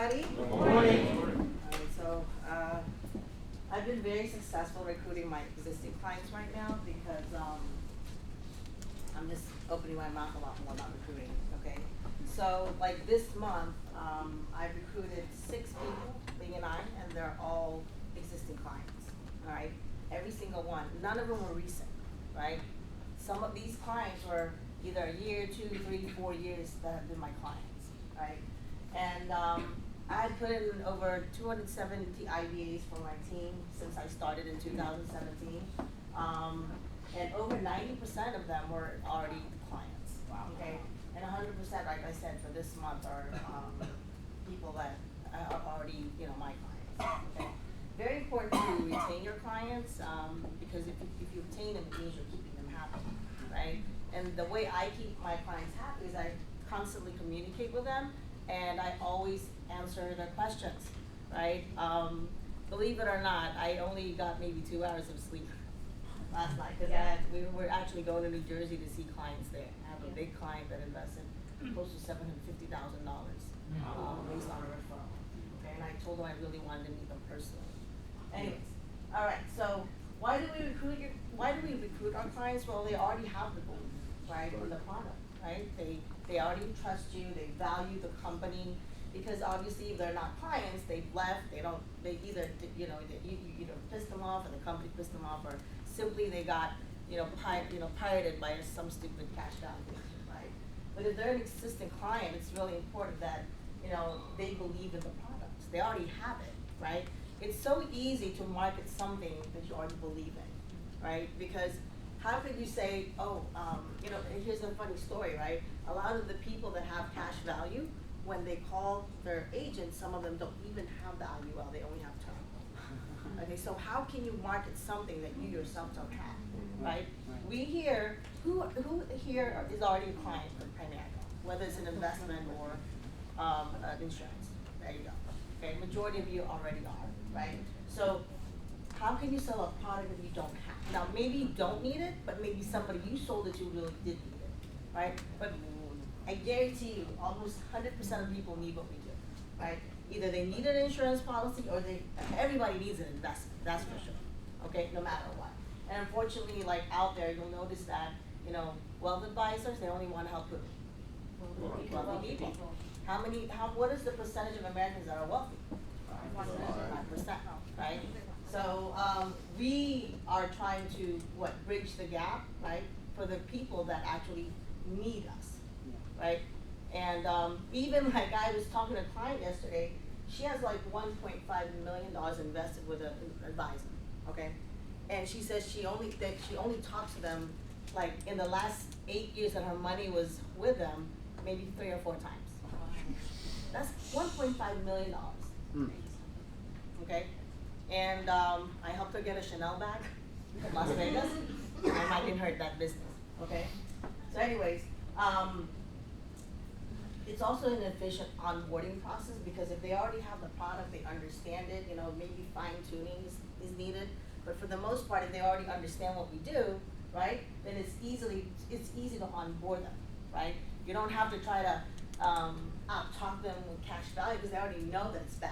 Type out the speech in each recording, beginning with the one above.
everybody. Good morning. Alright, so I've been very successful recruiting my existing clients right now because I'm just opening my mouth a lot more about recruiting, okay? So like this month, I've recruited 6 people, Lee and I, and they're all existing clients, alright? Every single one. None of them were recent, right? Some of these clients were either a year, 2, 3, 4 years that have been my clients, right? And I had put in over 270 IBAs for my team since I started in 2017. And over 90% of them were already clients, okay? And 100%, like I said, for this month are people that are already, my clients, okay? Very important to retain your clients because if you retain them, it means you're keeping them happy, right? And the way I keep my clients happy is I constantly communicate with them and I always answer their questions, right? Believe it or not, I only got maybe 2 hours of sleep last night because we were actually going to New Jersey to see clients there. I have a big client that invested close to $750,000 based on a referral. Okay, and I told them I really wanted to meet them personally. Anyways, all right. So why do we recruit our clients? Well, they already have the belief, right, in the product, right? They already trust you. They value the company because obviously if they're not clients, they've left. They either you pissed them off, or the company pissed them off, or simply they got pirated by some stupid cash valuation, right? But if they're an existing client, it's really important that they believe in the products. They already have it, right? It's so easy to market something that you already believe in, right? Because how could you say, here's a funny story, right? A lot of the people that have cash value, when they call their agent, some of them don't even have the IUL, they only have term. Okay, so how can you market something that you yourself don't have, right? We here, who here is already a client for Primerica, whether it's an investment or an insurance? There you go. Okay, majority of you already are, right? So how can you sell a product that you don't have? Now, maybe you don't need it, but maybe somebody you sold it to really did need it, right? But I guarantee you, almost 100% of people need what we do, right? Either they need an insurance policy or everybody needs an investment, that's for sure, okay, no matter what. And unfortunately, like out there, you'll notice that, wealth advisors, they only want to help with wealthy people. What is the percentage of Americans that are wealthy? 5%, right? So we are trying to bridge the gap, right, for the people that actually need us, right? And even like I was talking to a client yesterday, she has like $1.5 million invested with an advisor, okay? And she says she only talks to them like in the last 8 years that her money was with them, maybe 3 or 4 times. That's $1.5 million. Okay? And I helped her get a Chanel bag in Las Vegas. I didn't hurt that business. Okay? So anyways, it's also an efficient onboarding process because if they already have the product, they understand it, maybe fine tuning is needed. But for the most part, if they already understand what we do, right, then it's easy to onboard them, right? You don't have to try to out-talk them with cash value because they already know that it's bad.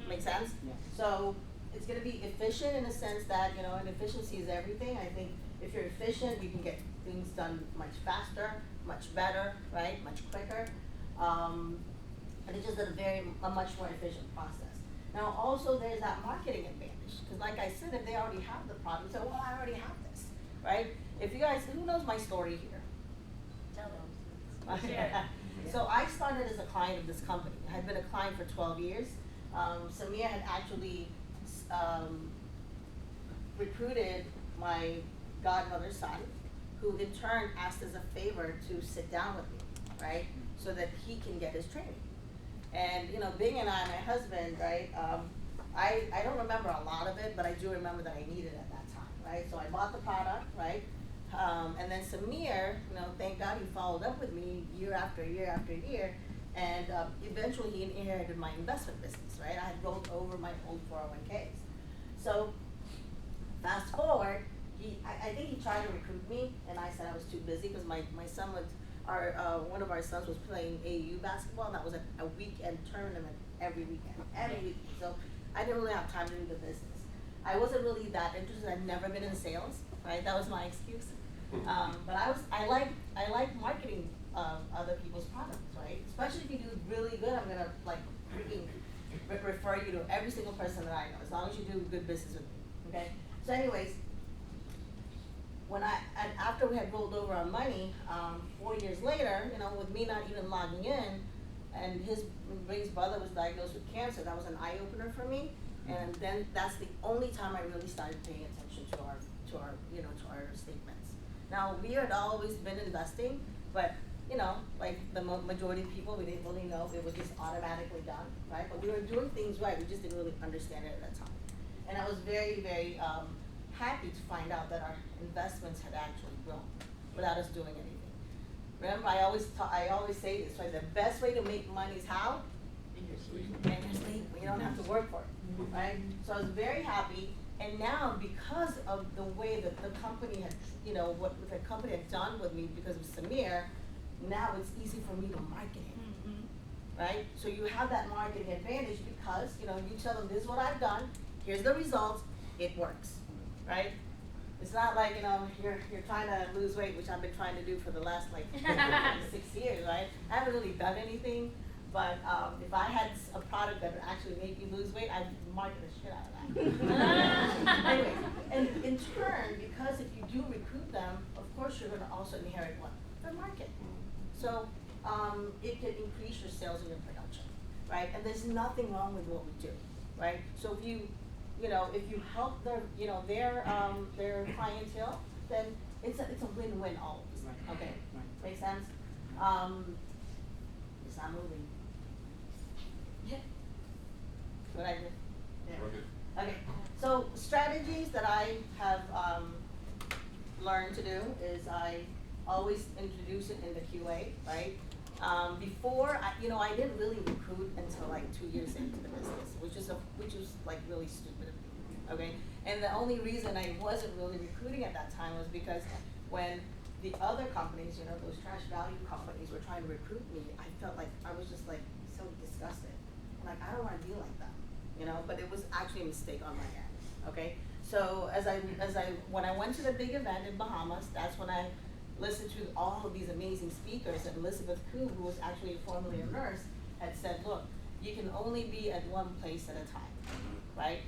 Make sense? Yeah. So it's going to be efficient in the sense that, and efficiency is everything. I think if you're efficient, you can get things done much faster, much better, right, much quicker. And it's just a much more efficient process. Now also there's that marketing advantage because like I said, if they already have the product, so well, I already have this, right? If you guys, who knows my story here? Tell them. So I started as a client of this company. I had been a client for 12 years. Samir had actually recruited my godmother's son, who in turn asked as a favor to sit down with me, right? So that he can get his training. And Bing and I, my husband, right, I don't remember a lot of it, but I do remember that I needed it at that time, right? So I bought the product, right? And then Samir, thank God he followed up with me year after year after year, and eventually he inherited my investment business, right? I had rolled over my old 401ks. So fast forward, I think he tried to recruit me, and I said I was too busy because my son one of our sons was playing AU basketball, and that was a weekend tournament every week. So I didn't really have time to do the business. I wasn't really that interested. I've never been in sales, right? That was my excuse. But I like marketing other people's products, right? Especially if you do really good, I'm gonna like freaking refer you to every single person that I know, as long as you do good business with me, okay? So anyways, and after we had rolled over our money, 4 years later, you know, with me not even logging in, and Ray's brother was diagnosed with cancer, that was an eye opener for me. And then that's the only time I really started paying attention to our statements. Now, we had always been investing, but you know, like the majority of people, we didn't really know, it was just automatically done, right? But we were doing things right, we just didn't really understand it at that time. And I was very, very happy to find out that our investments had actually grown without us doing anything. Remember, I always say this, right? The best way to make money is how? In your sleep, when you don't have to work for it, right? So I was very happy, and now because of the way that the company had, you know, what the company had done with me because of Samir, now it's easy for me to market it, right? So you have that marketing advantage because, you know, you tell them, this is what I've done, here's the results, it works, right? It's not like, you know, you're trying to lose weight, which I've been trying to do for the last like 6 years, right? I haven't really done anything, but if I had a product that would actually make you lose weight, I'd market the shit out of that. Anyway, and in turn, because if you do recruit them, of course you're gonna also inherit what? The market. So it can increase your sales and your production, right? And there's nothing wrong with what we do, right? So if you help their clientele, then it's a win-win always. Okay, make sense? It's not moving. Yeah. What I did? Yeah. Okay. So strategies that I have learned to do is I always introduce it in the QA, right? Before, I didn't really recruit until like 2 years into the business, which was like really stupid of me, okay? And the only reason I wasn't really recruiting at that time was because when the other companies, those trash value companies were trying to recruit me, I felt like I was just like so disgusted. Like, I don't want to be like that, but it was actually a mistake on my end, okay? So when I went to the big event in Bahamas, that's when I listened to all of these amazing speakers, and Elizabeth Koo, who was actually formerly a nurse, had said, look, you can only be at one place at a time, right?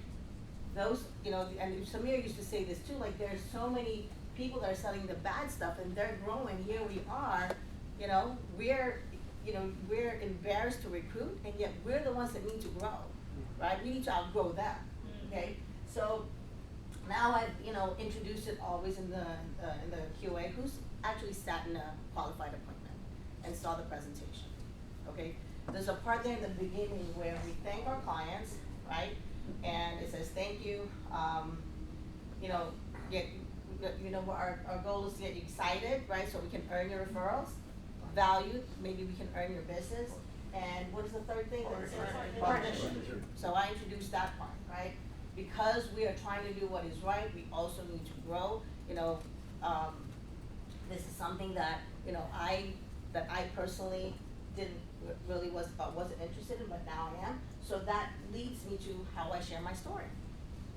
Those, and Samir used to say this too, like there's so many people that are selling the bad stuff and they're growing, here we are, we're embarrassed to recruit, and yet we're the ones that need to grow, right? We need to outgrow them, okay? So now I've, introduced it always in the QA, who's actually sat in a qualified appointment and saw the presentation, okay? There's a part there in the beginning where we thank our clients, right? And it says, thank you, our goal is to get you excited, right? So we can earn your referrals, valued, maybe we can earn your business, and what is the third thing? Partnership. So I introduced that part, right? Because we are trying to do what is right, we also need to grow. This is something that I personally wasn't interested in, but now I am. So that leads me to how I share my story,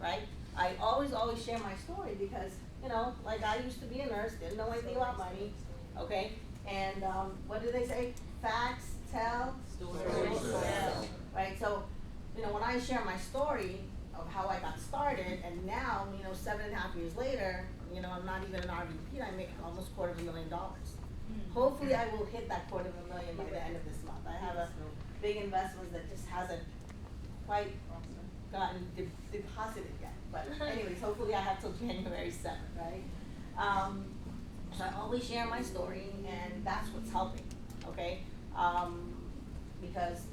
right? I always share my story because like I used to be a nurse, didn't know anything about money, okay? And what do they say? Facts tell stories sell, right? So when I share my story of how I got started, and now 7.5 years later, I'm not even an RVP, I make almost $250,000. Hopefully I will hit that $250,000 by the end of this month. I have a big investment that just hasn't quite gotten deposited yet. But anyways, hopefully I have till January 7th, right? So I always share my story, and that's what's helping, okay? Because,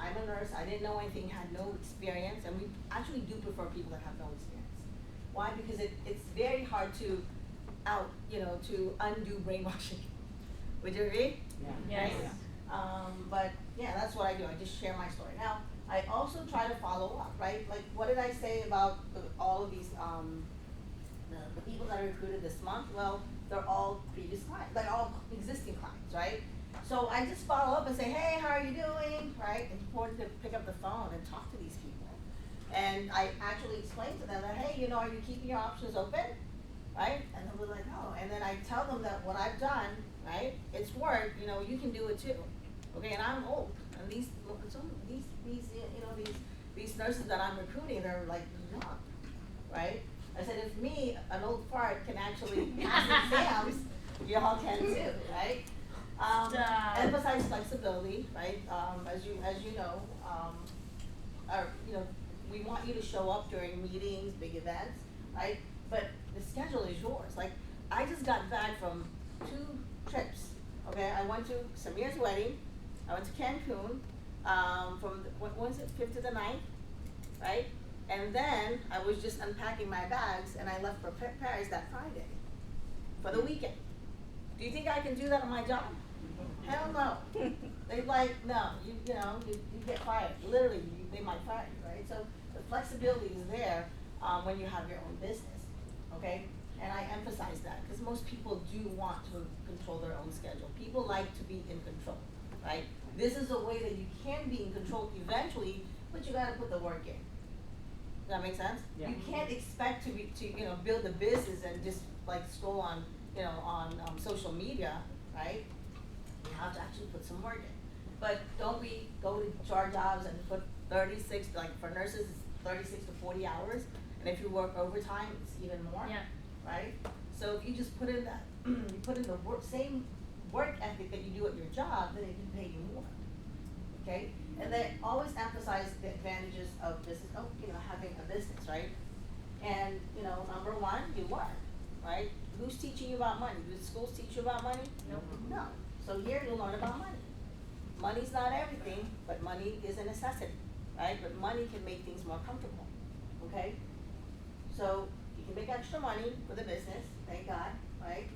I'm a nurse, I didn't know anything, had no experience, and we actually do prefer people that have no experience. Why? Because it's very hard to undo brainwashing. Would you agree? Yeah. Yes. Right? But yeah, that's what I do. I just share my story. Now, I also try to follow up, right? Like, what did I say about all of these the people that I recruited this month, well, they're all previous clients, they're all existing clients, right? So I just follow up and say, hey, how are you doing, right? It's important to pick up the phone and talk to these people. And I actually explain to them that, hey, are you keeping your options open, right? And then we're like, oh, and then I tell them that what I've done, right, it's worked, you can do it too, okay? And I'm old, and these nurses that I'm recruiting, they're like young, right? I said, if me, an old fart, can actually pass exams, y'all can too, right? Emphasize flexibility, right? As you know, we want you to show up during meetings, big events, right? But the schedule is yours. Like, I just got back from 2 trips, okay? I went to Samir's wedding, I went to Cancun, from, what was it, 5th to the 9th, right? And then I was just unpacking my bags and I left for Paris that Friday for the weekend. Do you think I can do that on my job? Hell no. They like, no, you get fired. Literally, they might fire you, right? So the flexibility is there when you have your own business, okay? And I emphasize that because most people do want to control their own schedule. People like to be in control, right? This is a way that you can be in control eventually, but you gotta put the work in. Does that make sense? Yeah. You can't expect to build a business and just like scroll on social media, right? You have to actually put some work in. But don't we go to our jobs and put 36, like for nurses, it's 36 to 40 hours, and if you work overtime, it's even more, Yeah. right? So if you just put in that, you put in the same work ethic that you do at your job, then it can pay you more, okay? And they always emphasize the advantages of business, having a business, right? And, number one, you learn, right? Who's teaching you about money? Do the schools teach you about money? Nope. No. So here you learn about money. Money's not everything, but money is a necessity, right? But money can make things more comfortable, okay? So you can make extra money with a business, thank God, right?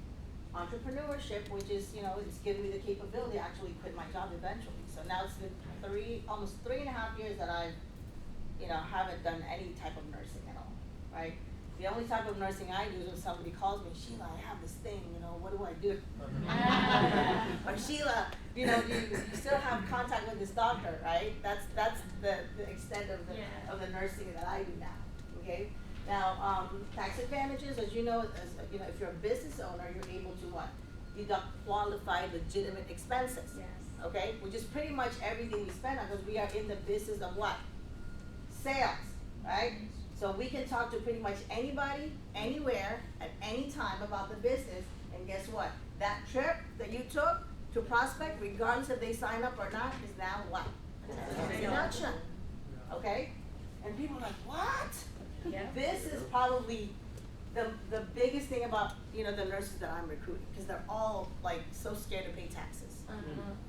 Entrepreneurship, which is, it's giving me the capability to actually quit my job eventually. So now it's been almost 3.5 years that I've, haven't done any type of nursing at all, right? The only type of nursing I do is when somebody calls me, Sheila, I have this thing, what do I do? Or Sheila, do you still have contact with this doctor, right? That's the extent of the nursing that I do now, okay? Now, tax advantages, as you know, if you're a business owner, you're able to what? Deduct qualified legitimate expenses. Yes. Okay, which is pretty much everything we spend on because we are in the business of what? Sales, right? So we can talk to pretty much anybody, anywhere, at any time about the business, and guess what? That trip that you took to prospect, regardless if they sign up or not, is now what? Deduction, okay? And people are like, what? Yeah. This is probably the biggest thing about, the nurses that I'm recruiting, because they're all like so scared to pay taxes.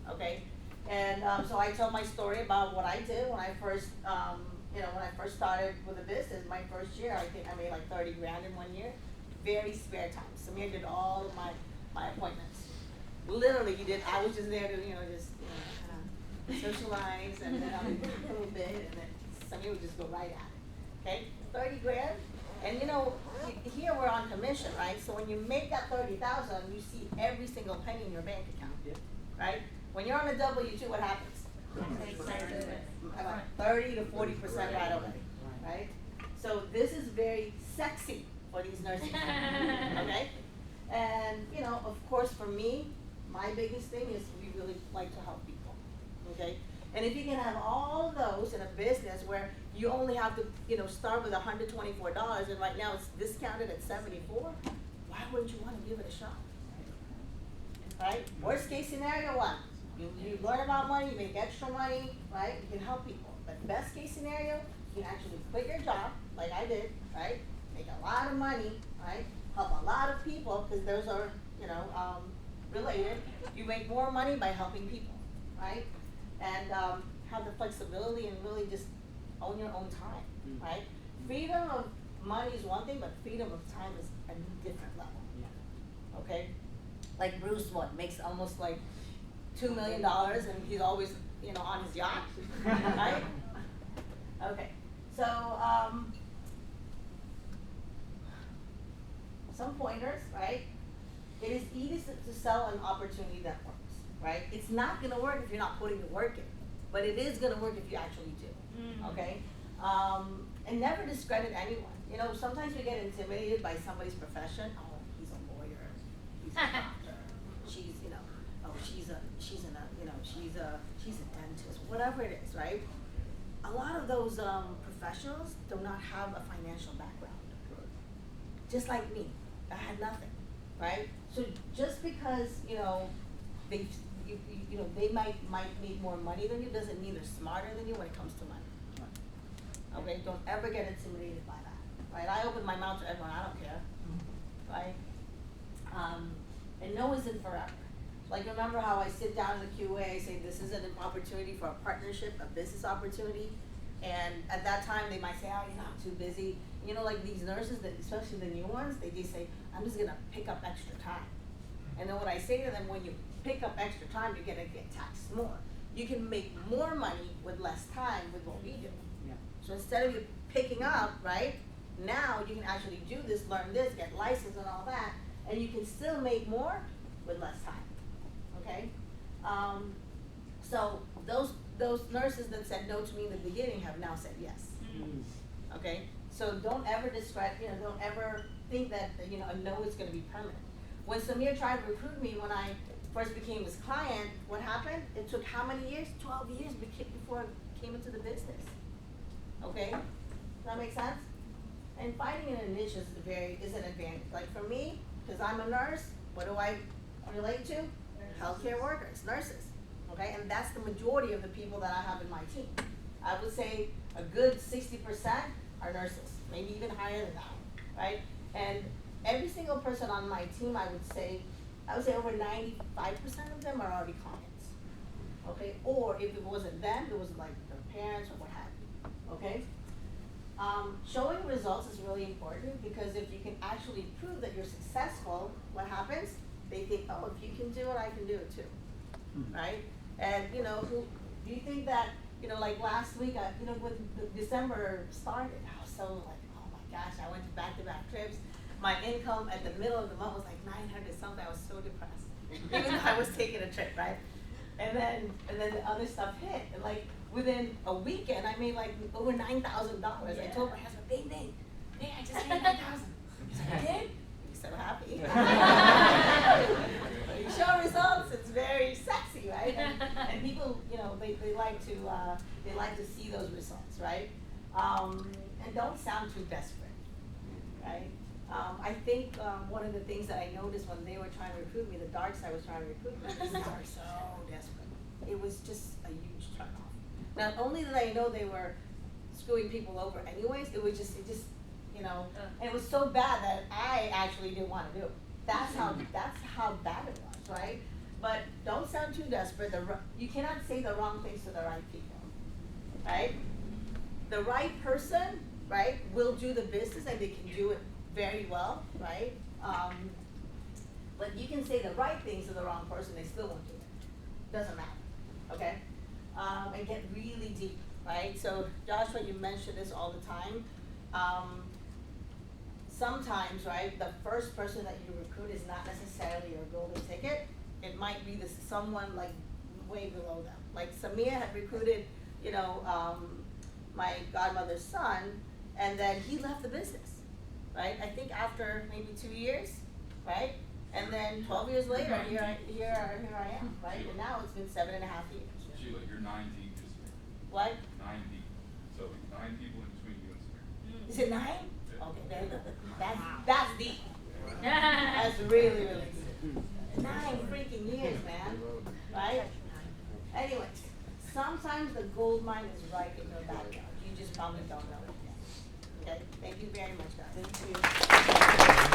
Okay, and so I tell my story about what I did when I first, when I first started with a business. My first year, I think I made like 30 grand in 1 year. Very spare time. Samir did all of my appointments. Literally, I was just there to, kind of socialize and then a little bit, and then Samir would just go right at it. Okay, 30 grand. And here we're on commission, right? So when you make that 30,000, you see every single penny in your bank account. Yep. Right? When you're on a W-2, what happens? About 30 to 40% right away, right? So this is very sexy for these nurses, okay? And, of course, for me, my biggest thing is we really like to help people, okay? And if you can have all of those in a business where you only have to, start with $124, and right now it's discounted at $74, why wouldn't you want to give it a shot? Right? Worst case scenario, what? You learn about money, you make extra money, right? You can help people. But best case scenario, you can actually quit your job, like I did, right? Make a lot of money, right? Help a lot of people, because those are, related. You make more money by helping people, right? And have the flexibility and really just own your own time, right? Freedom of money is one thing, but freedom of time is a different level, okay? Like Bruce, makes almost like $2 million, and he's always, on his yacht, right? Okay, so some pointers, right? It is easy to sell an opportunity that works, right? It's not gonna work if you're not putting the work in, but it is gonna work if you actually do, okay? And never discredit anyone. You know, sometimes we get intimidated by somebody's profession. Oh, he's a lawyer, he's a doctor, she's, you know, oh, she's a dentist, whatever it is, right? A lot of those professionals do not have a financial background. Just like me, I had nothing, right? So just because, you know, they might make more money than you doesn't mean they're smarter than you when it comes to money. Okay, don't ever get intimidated by that, right? I open my mouth to everyone, I don't care, right? And no isn't forever. Like, remember how I sit down in the QA, I say this is an opportunity for a partnership, a business opportunity, and at that time they might say, oh, you're not too busy. You know, like these nurses, that, especially the new ones, they just say, I'm just gonna pick up extra time. And then what I say to them, when you pick up extra time, you're gonna get taxed more. You can make more money with less time with what we do. Yeah. So instead of you picking up, right, now you can actually do this, learn this, get licensed and all that, and you can still make more with less time, okay? So those nurses that said no to me in the beginning have now said yes, okay? So don't ever discredit, you know, don't ever think that, you know, a no is gonna be permanent. When Samir tried to recruit me when I first became his client, what happened? It took how many years? 12 years before I came into the business. Okay? Does that make sense? And finding a niche is an advantage. Like for me, because I'm a nurse, what do I relate to? Healthcare workers, nurses. Okay? And that's the majority of the people that I have in my team. I would say a good 60% are nurses, maybe even higher than that, right? And every single person on my team, I would say over 95% of them are already clients, okay? Or if it wasn't them, it was like their parents or what have you, okay? Showing results is really important because if you can actually prove that you're successful, what happens? They think, oh, if you can do it, I can do it too, right? And you know, do you think that, you know, like last week, you know, when December started, I was so like, oh my gosh, I went to back-to-back trips. My income at the middle of the month was like 900 something. I was so depressed, even though I was taking a trip, right? And then the other stuff hit, and like within a weekend, I made like over $9,000. I told my husband, babe, I just made 9,000. He's like, you did? He's so happy. When you show results, it's very sexy, right? And people, you know, they like to see those results, right? And don't sound too desperate, right? I think one of the things that I noticed when they were trying to recruit me, the dark side was trying to recruit me, they were so desperate. It was just a huge turnoff. Not only did I know they were screwing people over anyways, it just, you know, and it was so bad that I actually didn't want to do it. That's how bad it was, right? But don't sound too desperate. You cannot say the wrong things to the right people, right? The right person, right, will do the business and they can do it very well, right? But you can say the right things to the wrong person, they still won't do it. Doesn't matter, okay? And get really deep, right? So Joshua, you mention this all the time. Sometimes, right, the first person that you recruit is not necessarily your golden ticket. It might be someone like way below them. Like Samia had recruited, you know, my godmother's son, and then he left the business. Right? I think after maybe 2 years, right? And then 12 years later, here I am, right? And now it's been 7.5 years. Sheila, you're 9 deep this year. What? 9 deep. So 9 people in between you and Samir. Is it 9? Yeah. Okay, there you go. That's deep. That's really, really deep. 9 freaking years, man. Right? Anyways, sometimes the gold mine is right in your backyard. You just probably don't know it yet. Okay? Thank you very much, guys. Thank you.